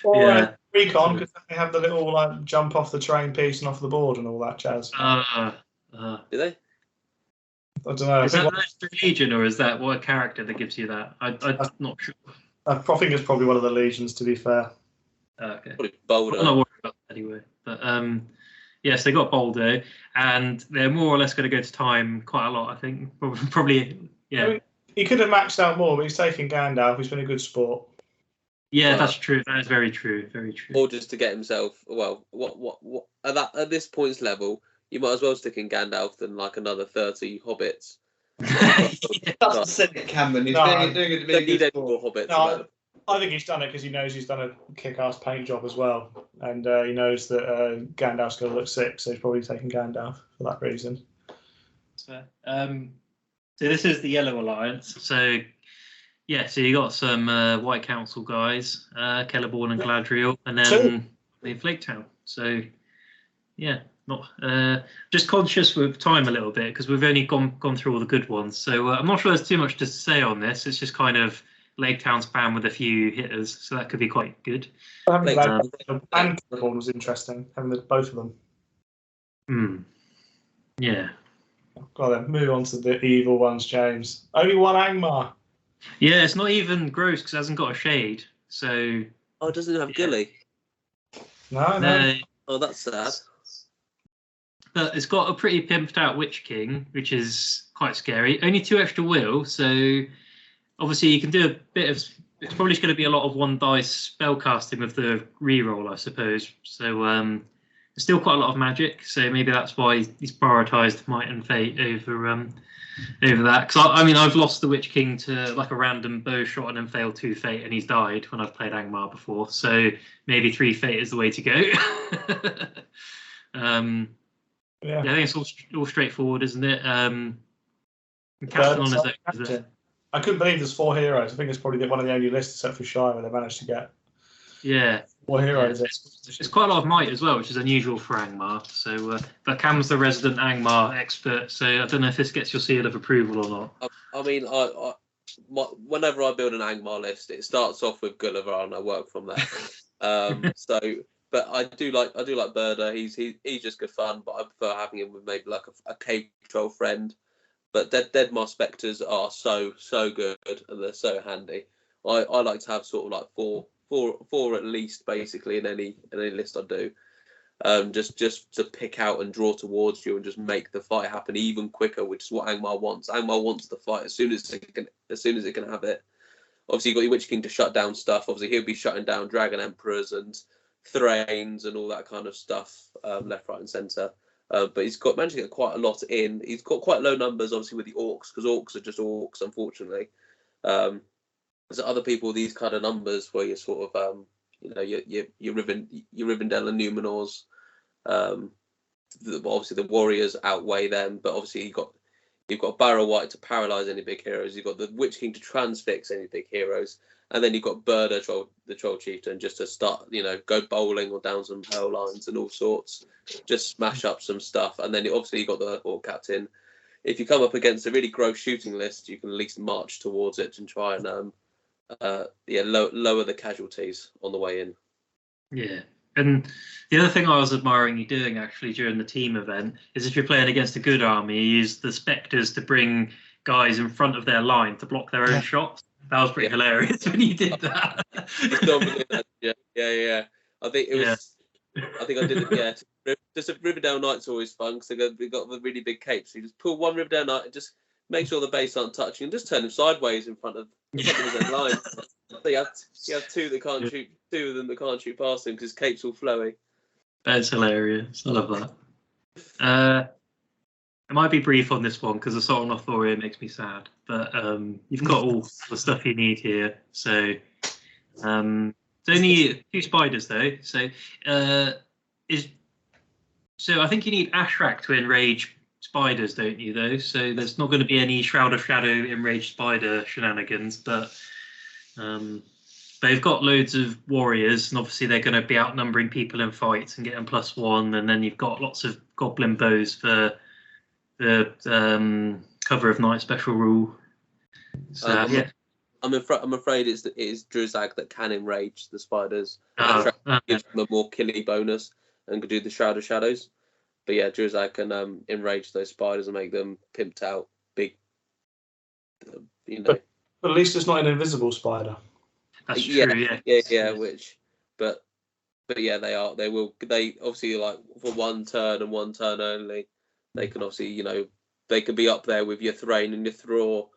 Or Recon, because they have the little jump off the train piece and off the board and all that jazz. Do they? I don't know. Is that Legendary Legion, or is that what character that gives you that? I'm not sure. I think it's probably one of the legions, to be fair. Okay. Boldo. I'm not worried about that anyway. But yes, they got Boldo, and they're more or less going to go to time quite a lot. I think probably yeah. I mean, he could have maxed out more, but he's taken Gandalf. He's been a good sport. Yeah, that's true. That is very true. Very true. Or just to get himself. Well, what at this points level, you might as well stick in Gandalf than like another 30 hobbits. That's said it, Cameron. He's doing it to be a good sport. Hobbits. No, I think he's done it because he knows he's done a kick-ass paint job as well, and he knows that Gandalf's going to look sick, so he's probably taking Gandalf for that reason. So this is the Yellow Alliance. So yeah, so you got some White Council guys, Celeborn and Galadriel, and then the Flake Town. So yeah, not just conscious with time a little bit because we've only gone through all the good ones. So I'm not sure there's too much to say on this. It's just kind of Lake Town spam with a few hitters, so that could be quite good. Having and Claiborne was interesting, having both of them. Yeah. Got then move on to the evil ones, James. Only one Angmar. Yeah, it's not even gross because it hasn't got a shade. So. Oh, it doesn't have Gilly. No. Oh, that's sad. But it's got a pretty pimped out Witch King, which is quite scary. Only 2 extra will, so obviously you can do a bit of. It's probably going to be a lot of 1 dice spell casting with the reroll, I suppose. So there's still quite a lot of magic. So maybe that's why he's prioritised Might and Fate over that. Because I've lost the Witch King to like a random bow shot and then failed 2 Fate, and he's died when I've played Angmar before. So maybe 3 Fate is the way to go. Yeah, I think it's all straightforward, isn't it? Captain on his own. I couldn't believe there's 4 heroes. I think it's probably one of the only lists except for Shire where they managed to get 4 heroes. Yeah. It's quite a lot of might as well, which is unusual for Angmar. So, but Cam's the resident Angmar expert, so I don't know if this gets your seal of approval or not. I mean, whenever I build an Angmar list, it starts off with Gulliver and I work from there. But I do like Birder. He's just good fun, but I prefer having him with maybe like a cave troll friend. But Deadmar Spectres are so good and they're so handy. I like to have sort of like four at least basically in any list I do. Just to pick out and draw towards you and just make the fight happen even quicker, which is what Angmar wants. Angmar wants the fight as soon as it can have it. Obviously, you've got your Witch King to shut down stuff. Obviously, he'll be shutting down Dragon Emperors and Thrains and all that kind of stuff, left, right, and centre. But he's managed to get quite a lot in. He's got quite low numbers, obviously, with the orcs because orcs are just orcs, unfortunately. There's other people with these kind of numbers where you're sort of, your Rivendell and Numenors. Obviously, the warriors outweigh them, but obviously you've got Barrow White to paralyse any big heroes. You've got the Witch King to transfix any big heroes. And then you've got Birder, the Troll Chieftain, just to start, go bowling or down some pearl lines and all sorts. Just smash up some stuff. And then obviously you've got the Orc Captain. If you come up against a really gross shooting list, you can at least march towards it and try and lower the casualties on the way in. Yeah. And the other thing I was admiring you doing actually during the team event is if you're playing against a good army, you use the Spectres to bring guys in front of their line to block their own shots. That was pretty hilarious when you did that. Yeah. I think it was. Yeah. I think I did it. Yeah, just a Riverdale Knight's always fun because they got the really big capes. So you just pull one Riverdale Knight and just make sure the base aren't touching, and just turn him sideways in front of his own line. So you have 2 that can't shoot. 2 of them that can't shoot past him because his cape's all flowy. That's hilarious. I love that. I might be brief on this one because the Sultan of Thoria makes me sad, but you've got all the stuff you need here. So it's only 2 spiders though. So I think you need Ashrak to enrage spiders, don't you? Though, so there's not going to be any Shroud of Shadow enraged spider shenanigans, but they've got loads of warriors, and obviously they're going to be outnumbering people in fights and getting +1, and then you've got lots of goblin bows for the cover of Night Special Rule. So I'm afraid it is Druzag that can enrage the spiders. Gives them a more killy bonus and can do the Shroud of Shadows. But yeah, Druzag can enrage those spiders and make them pimped out big. But at least it's not an invisible spider. That's true. Yeah. But yeah, they are. They obviously like for 1 turn and 1 turn only. They can obviously, they could be up there with your Thrain and your Thrall,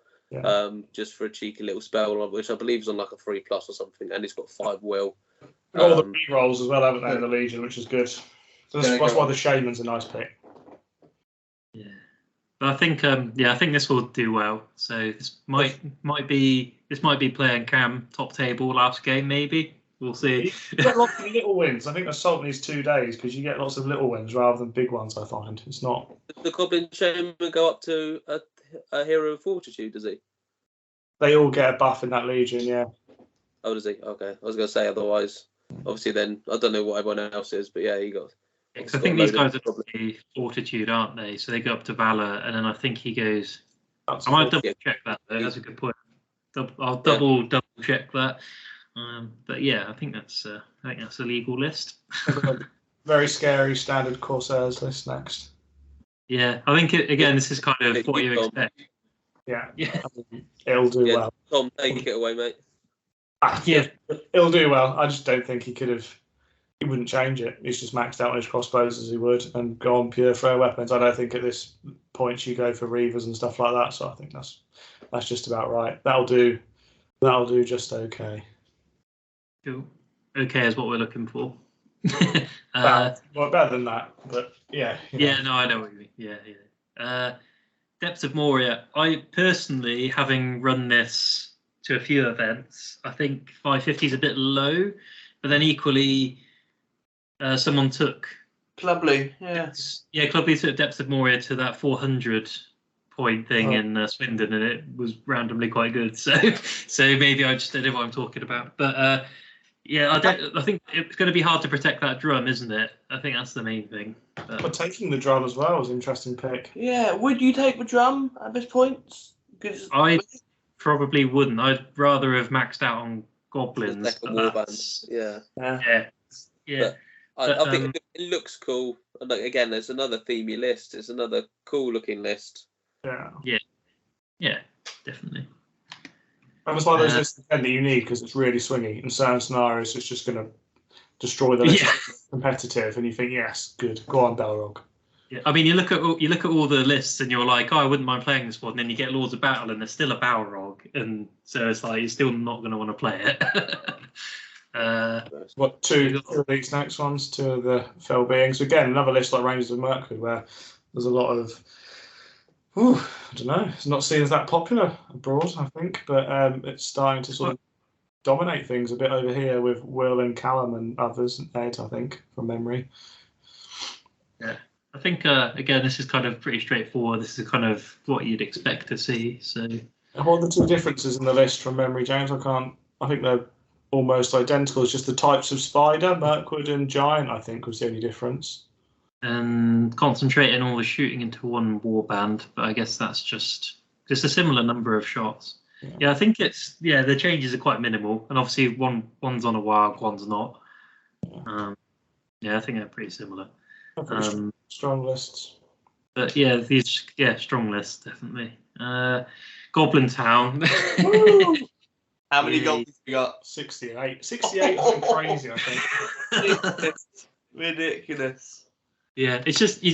just for a cheeky little spell, which I believe is on like a 3+ or something, and it's got 5 will. All the re-rolls as well, haven't they, in the Legion, which is good. So that's why the Shaman's a nice pick. Yeah, but I think I think this will do well. So this might be playing Cam top table last game maybe. We'll see. You get lots of little wins. I think Assault needs 2 days because you get lots of little wins rather than big ones. I find it's not. The Goblin Shaman go up to a Hero of Fortitude, does he? They all get a buff in that Legion, yeah. Oh, does he? Okay, I was going to say otherwise. Obviously, then I don't know what everyone else is, but yeah, he got 'Cause I think these guys are probably Fortitude, aren't they? So they go up to Valor, and then I think he goes. I might double check that though. That's a good point. I'll double check that. But yeah, I think that's a legal list. Very scary standard Corsairs list next. Yeah, I think this is kind of what you expect. Yeah, yeah, it'll do well. Tom, take it away, mate. Yeah, it'll do well. I just don't think he wouldn't change it. He's just maxed out on his crossbows as he would and go on pure throw weapons. I don't think at this point you go for reavers and stuff like that. So I think that's just about right. That'll do just okay. Cool. Okay is what we're looking for. Well, better than that, but yeah. Yeah, no, I know what you mean. Yeah. Depths of Moria. I personally, having run this to a few events, I think 550 is a bit low, but then equally, someone took Clubley, yeah. Clubley took Depths of Moria to that 400 point thing in Swindon, and it was randomly quite good. So maybe I just don't know what I'm talking about. But I think it's going to be hard to protect that drum, isn't it? I think that's the main thing. But taking the drum as well was an interesting pick. Yeah, would you take the drum at this point? I probably wouldn't. I'd rather have maxed out on goblins. Yeah. But I think it looks cool. And again, there's another themey list. It's another cool looking list. Yeah, definitely. And it's one of those lists that you need because it's really swingy. In certain scenarios, it's just going to destroy the list. Competitive, and you think, yes, good, go on, Balrog. Yeah, I mean, you look at all the lists, and you're like, oh, I wouldn't mind playing this one. And then you get Lords of Battle, and there's still a Balrog, and so it's like you're still not going to want to play it. Two of these next ones? Two of the Fell Beings. Again, another list like Rangers of Mirkwood, where there's a lot of. I don't know. It's not seen as that popular abroad, I think, but it's starting to sort of dominate things a bit over here with Will and Callum and others, Ed, I think, from memory. Yeah, I think again, this is kind of pretty straightforward. This is kind of what you'd expect to see. So, what are the two differences in the list from memory, James? I think they're almost identical. It's just the types of spider, Mirkwood and Giant, I think, was the only difference. And concentrating all the shooting into one warband, but I guess that's just a similar number of shots. Yeah, I think the changes are quite minimal, and obviously one's on a wild, one's not. I think they're pretty similar. Strong lists. But strong lists definitely. Goblin Town. How many goblins you got? 68. 68 is crazy, I think. Ridiculous. Yeah, it's just you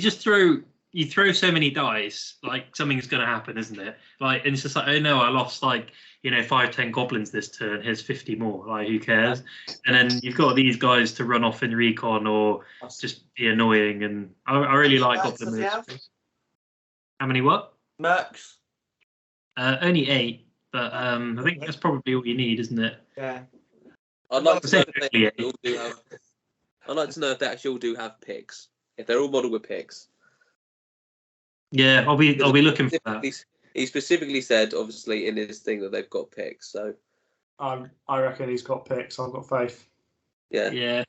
throw so many dice, like something's going to happen, isn't it? Like, and it's just like, oh no, I lost 5-10 goblins this turn. Here's 50 more. Like, who cares? And then you've got these guys to run off in recon or just be annoying. And I really like goblin moves. How many what? Mercs. Only 8, but I think that's probably all you need, isn't it? Yeah. I'd like to know if they actually all do have picks. If they're all modeled with picks. Yeah, I'll be looking for that. He specifically said, obviously, in his thing that they've got picks. So I reckon he's got picks. I've got faith. Yeah.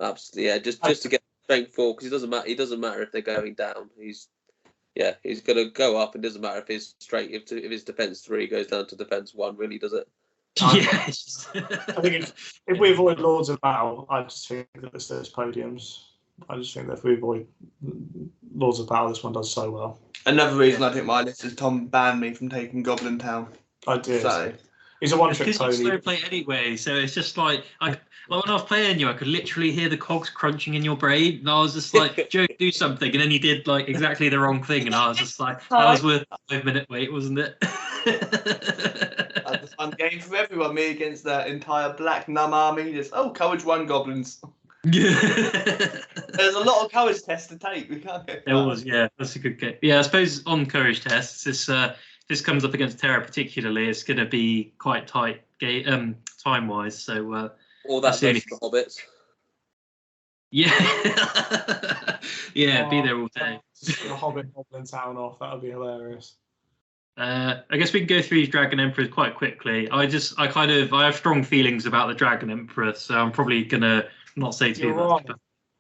Absolutely. Yeah. Just to get strength 4, because it doesn't matter if they're going down. He's going to go up. It doesn't matter if his his defense 3 goes down to defense 1. Really, does it? Yes. I think if we avoid Lords of Battle, I just think that there's podiums. I just think that if we avoid Lords of Battle, this one does so well. Another reason I think my list is Tom banned me from taking Goblin Town. I did. So. He's a one-trick pony. Because you slow play anyway, so it's just like when I was playing you, I could literally hear the cogs crunching in your brain, and I was just like, Joe, do something, and then you did like exactly the wrong thing, and I was just like, that was worth a 5-minute wait, wasn't it? That's a fun game for everyone. Me against that entire Black Numb army. Just Courage 1 goblins. There's a lot of courage tests to take. We can't get. There was, that's a good game. Yeah, I suppose on courage tests, this comes up against Terra particularly, it's going to be quite tight time wise. So all that does for hobbits. Yeah, be there all day. The Hobbit Goblin Town off. That would be hilarious. I guess we can go through these Dragon Emperors quite quickly. I have strong feelings about the Dragon Emperor, so I'm probably gonna not say too much.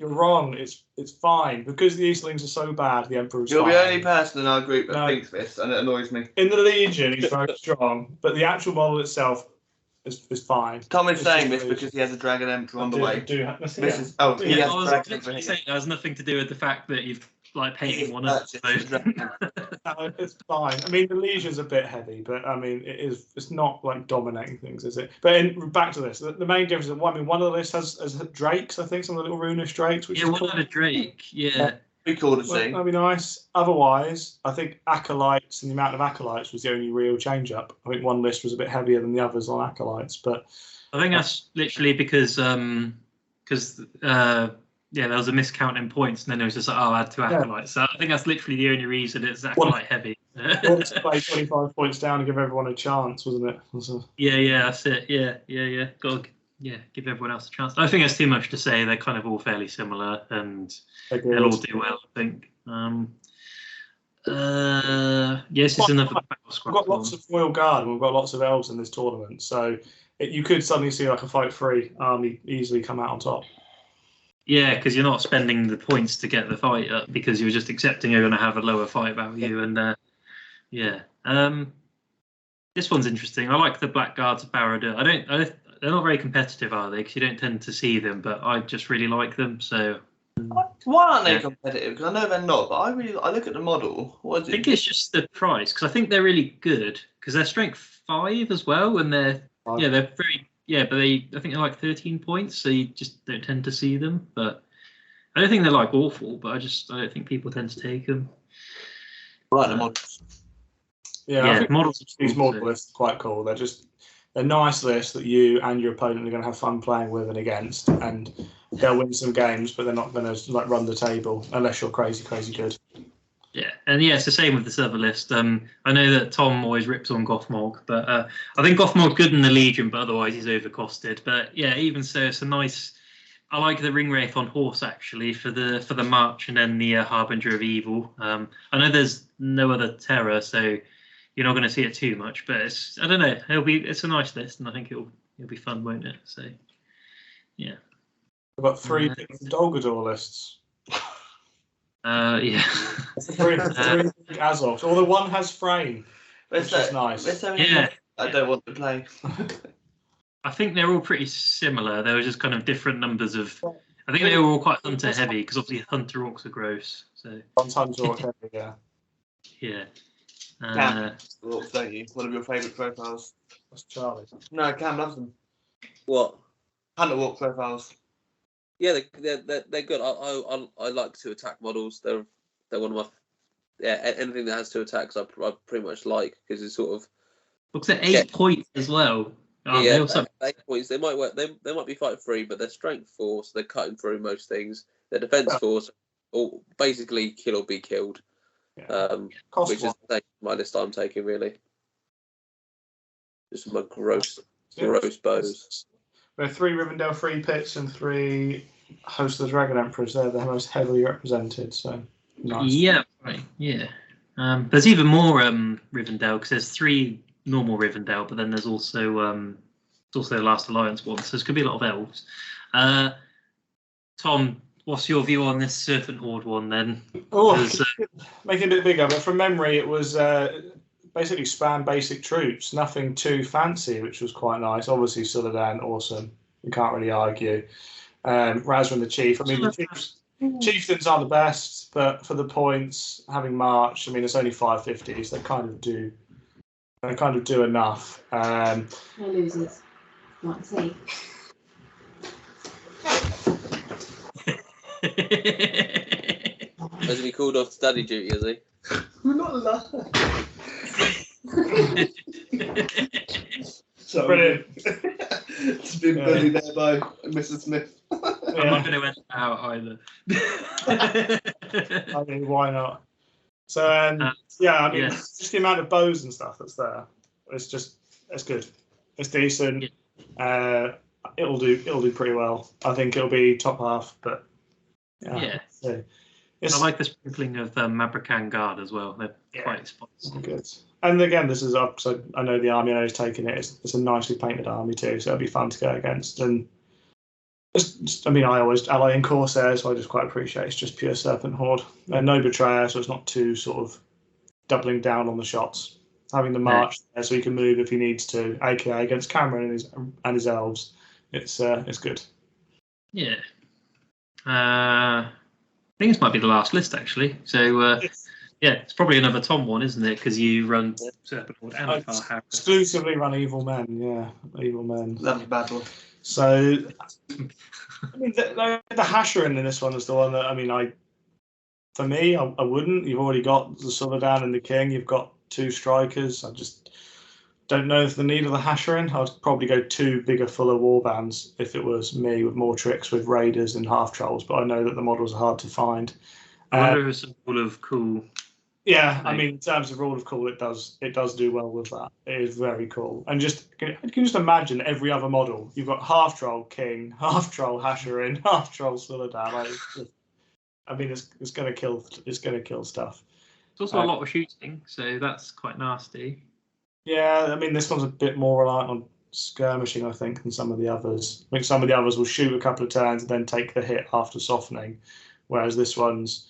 You're wrong. It's fine because the Easterlings are so bad. The Emperor's You're fine. the only person in our group that No. thinks this, and it annoys me. In the Legion, he's very strong, but the actual model itself is fine. Tom is It's saying just this because he has a Dragon Emperor on the I way. do have, This is he Yeah, has I was Dragon literally Emperor. saying it has nothing to do with the fact that you've like painted He one up. purchased the Dragon Emperor. No, it's fine. I mean, the Legion's a bit heavy, but I mean, it's not like dominating things, is it? But back to this, the main difference is one of the lists has drakes. I think some of the little runish drakes, which Yeah, is one cool. had a Drake. Yeah. Be cool to Well, see. that'd be nice. Otherwise, I think acolytes and the amount of acolytes was the only real change up. I think one list was a bit heavier than the others on acolytes, but I think that's literally because yeah, there was a miscount in points, and then it was just like, oh, add 2 acolytes. So I think that's literally the only reason it's acolyte heavy. you wanted to play 25 points down and give everyone a chance, wasn't it? Yeah, that's it. Yeah. Got to give everyone else a chance. I think that's too much to say. They're kind of all fairly similar, and they'll all do well, I think. Yes, it's another battle squad. We've got lots of Royal Guard and we've got lots of elves in this tournament, so you could suddenly see like a fight-free army easily come out on top. Yeah, because you're not spending the points to get the fight up because you're just accepting you're going to have a lower fight value. And this one's interesting. I like the Black Guards of Barad-dûr. They're not very competitive, are they? Because you don't tend to see them, but I just really like them. So Why aren't they competitive? Because I know they're not, but I look at the model. What is it? I think it's just the price because I think they're really good because they're strength 5 as well, and they're very. Yeah, but I think they're like 13 points, so you just don't tend to see them. But I don't think they're like awful, but I don't think people tend to take them. Right, the models. I think models. These model lists are quite cool. They're nice lists that you and your opponent are going to have fun playing with and against, and they'll win some games, but they're not going to like run the table unless you're crazy good. Yeah, and it's the same with this other list. I know that Tom always rips on Gothmog, but I think Gothmog's good in the Legion, but otherwise he's overcosted. But yeah, even so, it's a nice. I like the Ringwraith on horse actually for the march, and then the Harbinger of Evil. I know there's no other terror, so you're not going to see it too much. But I don't know. It's a nice list, and I think it'll be fun, won't it? So yeah, We've got 3 Dolgador lists. Yeah. Three Azovs. Although one has frame, which is nice. I don't want to play. I think they're all pretty similar. They were just kind of different numbers of. I think they were all quite hunter heavy because obviously hunter orcs are gross. So. One's hunter orc heavy, yeah. Yeah. Cam, orcs, don't you? One of your favourite profiles. That's Charlie. No, Cam loves them. What? Hunter orc profiles. Yeah, they're good. I like 2 attack models. They're one of my anything that has 2 attacks I pretty much like because it's sort of looks at 8 points as well. 8 points. They might work. They might be fight free, but they're strength 4, so they're cutting through most things. They're defense 4, or basically kill or be killed. Yeah. Which is my list I'm taking really. Just my gross bows. We have 3 Rivendell free pits and 3 Host of the Dragon Emperors. They're the most heavily represented, so nice. Yeah, right. Yeah. There's even more Rivendell because there's 3 normal Rivendell, but then there's also the Last Alliance one. So there's going to be a lot of elves. Tom, what's your view on this Serpent Horde one then? Making it a bit bigger, but from memory, it was basically spam basic troops, nothing too fancy, which was quite nice. Obviously, Suladan, awesome. You can't really argue. Razra and the Chief. I mean, the Chieftains are the best, but for the points, having March, I mean, it's only 550s. They kind of do enough. No losers. Not safe. Hasn't he called off study duty, has he? We're not allowed. Brilliant. It's been bullied there by Mrs. Smith. I'm not going to enter out either. I mean, why not? So, just the amount of bows and stuff that's there. It's good. It's decent. Yeah. It'll do pretty well. I think it'll be top half, but yeah. So I like the sprinkling of Mabrakan Guard as well. They're quite spots. Good. And again, this is up. So I know the army I know is taking it. It's a nicely painted army too, so it'll be fun to go against. And I mean, I always ally in Corsair, so I just quite appreciate it's just pure Serpent Horde. And no Betrayer, so it's not too sort of doubling down on the shots. Having the march there so he can move if he needs to, aka against Cameron and his elves. It's good. Yeah. I think this might be the last list, actually. So, yeah, it's probably another Tom one, isn't it? Because you run Serpent Horde and Farharris. Exclusively run Evil Men, yeah. Evil Men. Lovely battle. So, I mean, the Hasherin in this one is the one that, I mean, I wouldn't. You've already got the Suladan and the King. You've got 2 strikers. I just don't know if the need of the Hasherin. I'd probably go 2 bigger, fuller warbands if it was me, with more tricks with Raiders and Half Trolls, but I know that the models are hard to find. I wonder if it's a rule of cool. Yeah, I mean, in terms of rule of cool, it does do well with that. It is very cool. And can you just imagine every other model? You've got Half Troll King, Half Troll Hasherin, Half Troll Suladan. I mean, it's gonna kill. It's gonna kill stuff. It's also a lot of shooting, so that's quite nasty. Yeah, I mean, this one's a bit more reliant on skirmishing, I think, than some of the others. I think some of the others will shoot a couple of turns and then take the hit after softening, whereas this one's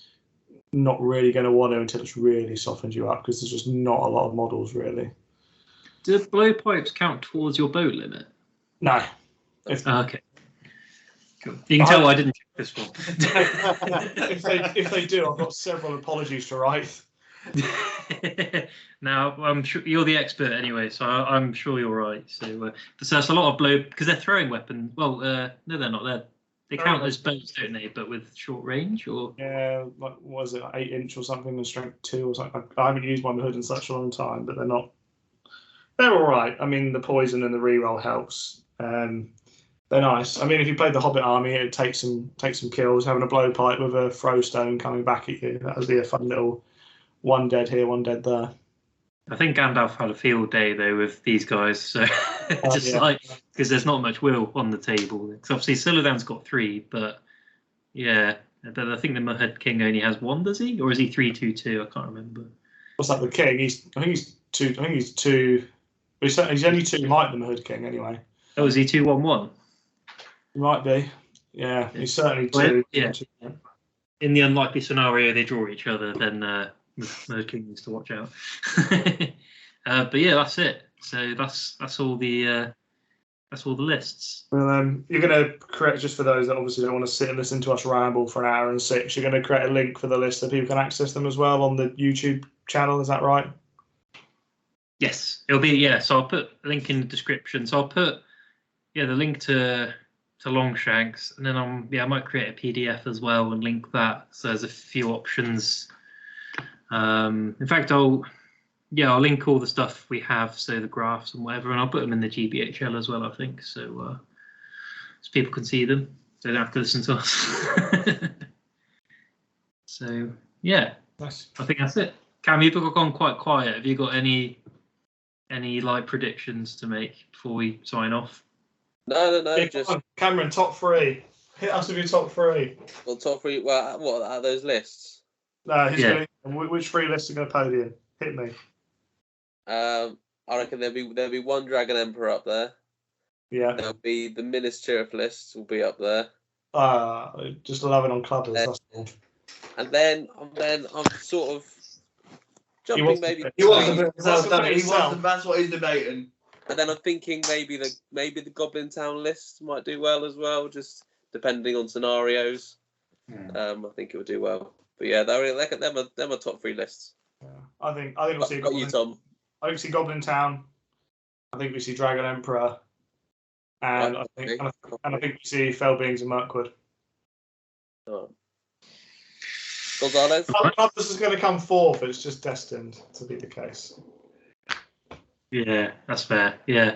not really going to want to until it's really softened you up, because there's just not a lot of models, really. Do blowpipes count towards your bow limit? No. Okay. Cool. You can tell I didn't check this one. if they do, I've got several apologies to write. Now, I'm sure you're the expert anyway, so I'm sure you're right. So that's a lot of blow, because they're throwing weapons. Well, no, they're not. They count as bows, don't they? But with short range, or yeah, like what was it, 8-inch or something, and strength 2 or something. I haven't used my hood in such a long time, but they're not. They're all right. I mean, the poison and the reroll helps. They're nice. I mean, if you played the Hobbit army, it'd take some kills. Having a blowpipe with a throw stone coming back at you, that would be a fun little 1 dead here, 1 dead there. I think Gandalf had a field day though with these guys, so because there's not much will on the table. Because obviously Suladan's got 3, but yeah, but I think the Mudhead King only has 1, does he? Or is he 3-2-2? I can't remember. What's that? The King? I think he's 2. I think he's 2. He's only 2 like the Mudhead King anyway. Oh, is he 2-1-1? He might be. Yeah, he's certainly 2. Yeah. In the unlikely scenario they draw each other, then Mudhead King needs to watch out. But yeah, that's it. So that's all the lists. Well, you're going to create, just for those that obviously don't want to sit and listen to us ramble for 1 hour and 6, you're going to create a link for the list so people can access them as well on the YouTube channel. Is that right? Yes, it'll be So I'll put a link in the description. So I'll put the link to Longshanks, and then I might create a PDF as well and link that. So there's a few options. In fact, I'll link all the stuff we have, so the graphs and whatever, and I'll put them in the GBHL as well, I think, so people can see them, so they don't have to listen to us. So yeah, nice. I think that's it. Cam, you've gone quite quiet. Have you got any like predictions to make before we sign off? No. Yeah, just Cameron, top 3. Hit us with your top 3. Well, top 3. Well, what are those lists? No, which 3 lists are going to podium? Hit me. I reckon there'll be 1 Dragon Emperor up there. Yeah. There'll be the Minas Tirith list will be up there. Just loving on clubbers. That's all. And then I'm sort of jumping maybe. That's what he's debating. And then I'm thinking maybe the Goblin Town list might do well as well, just depending on scenarios. I think it will do well. But yeah, they're my top 3 lists. Yeah. I think we'll see. Got you, Tom. I think we see Goblin Town. I think we see Dragon Emperor, and I think we see Fell Beings and Mirkwood. Oh. Gonzalez? This is going to come 4th. It's just destined to be the case. Yeah, that's fair. Yeah.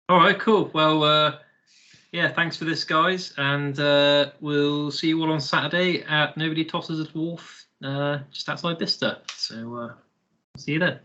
All right, cool. Well, thanks for this, guys, and we'll see you all on Saturday at Nobody Tosses a Dwarf, just outside Bicester. So see you then.